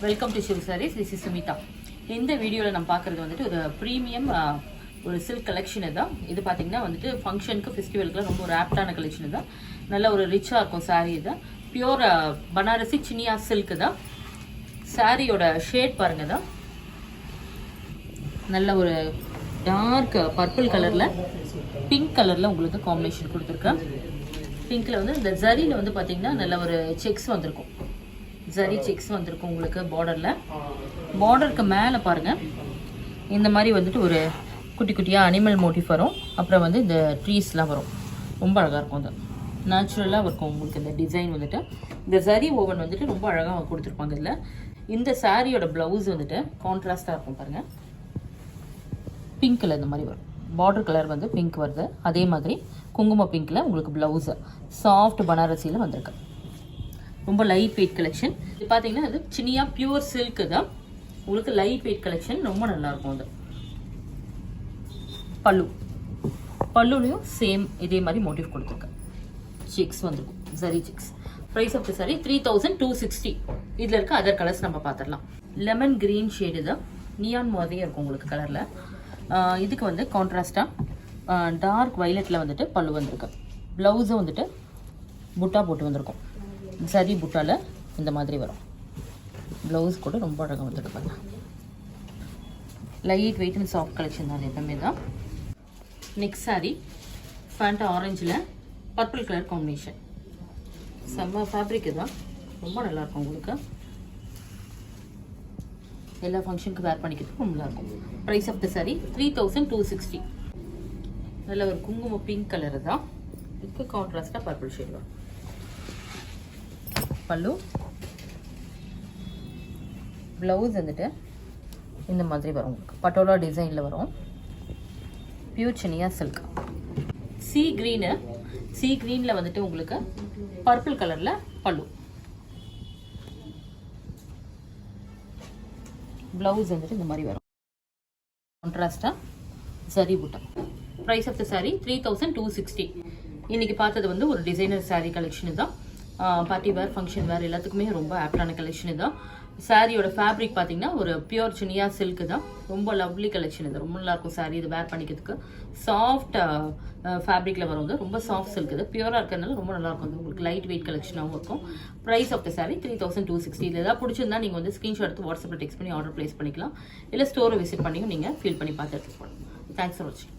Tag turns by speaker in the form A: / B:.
A: Welcome to Shiv Sarees. This is Sumitha. இந்த வீடியோவில் நம்ம பார்க்குறது வந்துட்டு ஒரு ப்ரீமியம் ஒரு சில்க் கலெக்ஷன் தான். இது பார்த்தீங்கன்னா வந்துட்டு ஃபங்க்ஷனுக்கு ஃபெஸ்டிவலுக்குலாம் ரொம்ப ஒரு ஆப்டான கலெக்ஷன் தான். நல்ல ஒரு ரிச்சாக இருக்கும் சாரீ. தான் பியூர் பனாரசி சினியா சில்க் தான். சாரியோட ஷேட் பாருங்க தான், நல்ல ஒரு டார்க் பர்பிள் கலரில் பிங்க் கலரில் உங்களுக்கு காம்பினேஷன் கொடுத்துருக்கேன். பிங்க்கில் வந்து இந்த ஜரியில் வந்து பார்த்தீங்கன்னா நல்ல ஒரு செக்ஸ் வந்திருக்கும். ஜரி செக்ஸ் வந்திருக்கும் உங்களுக்கு பார்டரில். பார்டருக்கு மேலே பாருங்கள், இந்த மாதிரி வந்துட்டு ஒரு குட்டி குட்டியாக அனிமல் மோட்டிவ் வரும். அப்புறம் வந்து இந்த ட்ரீஸ்லாம் வரும். ரொம்ப அழகாக இருக்கும். அது நேச்சுரலாக இருக்கும் உங்களுக்கு. இந்த டிசைன் வந்துட்டு இந்த ஜரி ஓவன் வந்துட்டு ரொம்ப அழகாக கொடுத்துருப்பாங்க. இதில் இந்த சாரியோட ப்ளவுஸ் வந்துட்டு கான்ட்ராஸ்டாக இருக்கும் பாருங்கள். பிங்க்கில் இந்த மாதிரி வரும். பார்டர் கலர் வந்து பிங்க் வருது. அதே மாதிரி குங்கும பிங்க்கில் உங்களுக்கு ப்ளவுஸு சாஃப்ட் பனாரசியில் வந்திருக்கு. ரொம்ப லைட் வெயிட் கலெக்ஷன். இது பார்த்தீங்கன்னா அது சினியா பியூர் சில்க்கு தான். உங்களுக்கு லைட் வெயிட் கலெக்ஷன், ரொம்ப நல்லாயிருக்கும். அது பல்லுலையும் சேம் இதே மாதிரி மோட்டிவ் கொடுத்துருக்கேன். செக்ஸ் வந்துருக்கும், zari checks. Price of the sari 3260. இதில் இருக்க அதர் கலர்ஸ் நம்ம பார்த்துடலாம். லெமன் கிரீன் ஷேடு தான், நியான் மாதிரியே இருக்கும் உங்களுக்கு கலரில். இதுக்கு வந்து கான்ட்ராஸ்டாக டார்க் வைலட்டில் வந்துட்டு பல்லு வந்திருக்கு. ப்ளவுஸும் வந்துட்டு புட்டா போட்டு வந்திருக்கும். சரி புட்டாவில் இந்த மாதிரி வரும். ப்ளவுஸ் கூட ரொம்ப அழகாக வந்துருப்பாங்க. Light weight and soft collection தான் எப்பவுமே தான். நெக்ஸ்ட் சாரி ஃபேண்டா ஆரஞ்சில் பர்பிள் கலர் காம்பினேஷன். செம்ம ஃபேப்ரிக் தான், ரொம்ப நல்லாயிருக்கும் உங்களுக்கு. எல்லா ஃபங்க்ஷனுக்கு வேர் பண்ணிக்கிறதுக்கு ரொம்ப நல்லாயிருக்கும். Price of the sari 3260. நல்ல ஒரு குங்கும பிங்க் கலரு தான். இதுக்கு கான்ட்ராஸ்டாக பர்பிள் ஷேட் வரும். பல்லு ப்ளவுஸ் வந்துட்டு இந்த மாதிரி வரும் உங்களுக்கு. பட்டோலா டிசைனில் வரும். Pure சினியா silk. சி க்ரீனில் வந்துட்டு உங்களுக்கு பர்பிள் கலரில் பல்லு. ப்ளவுஸ் வந்துட்டு இந்த மாதிரி வரும். கான்ட்ராஸ்டாக சரி புட்டம். Price of the sari 3260. இன்னைக்கு பார்த்தது வந்து ஒரு டிசைனர் சாரீ கலெக்ஷன் தான். பார்ட்டி வேர், ஃபங்க்ஷன் வேர் எல்லாத்துக்குமே ரொம்ப ஆப்டான கலெக்ஷன் தான். சாரியோட ஃபேப்ரிக் பார்த்தீங்கன்னா ஒரு பியூர் சினியா சில்க் தான். ரொம்ப லவ்லி கலெக்ஷன். இது ரொம்ப நல்லாயிருக்கும் சாரீ. இது வேர் பண்ணிக்கிறதுக்கு சாஃப்ட் ஃபேப்ரிக்கில் வரும். ரொம்ப சாஃப்ட் சில்க். இது பியூராக இருக்கிறதுனால ரொம்ப நல்லாயிருக்கும். அது உங்களுக்கு லைட் வெயிட் கலெக்ஷனாகவும் இருக்கும். Price of the sari 3260. இது எதாவது பிடிச்சிருந்தா நீங்கள் வந்து ஸ்க்ரீன்ஷாட் எடுத்து வாட்ஸ்அப்பில் டெக்ஸ்ட் பண்ணி ஆர்டர் ப்ளேஸ் பண்ணிக்கலாம். இல்லை ஸ்டோரை விசிட் பண்ணியும் நீங்கள் ஃபீல் பண்ணி பார்த்து எடுத்துக்கலாம். தேங்க்ஸ் ஃபார் வாட்சிங்.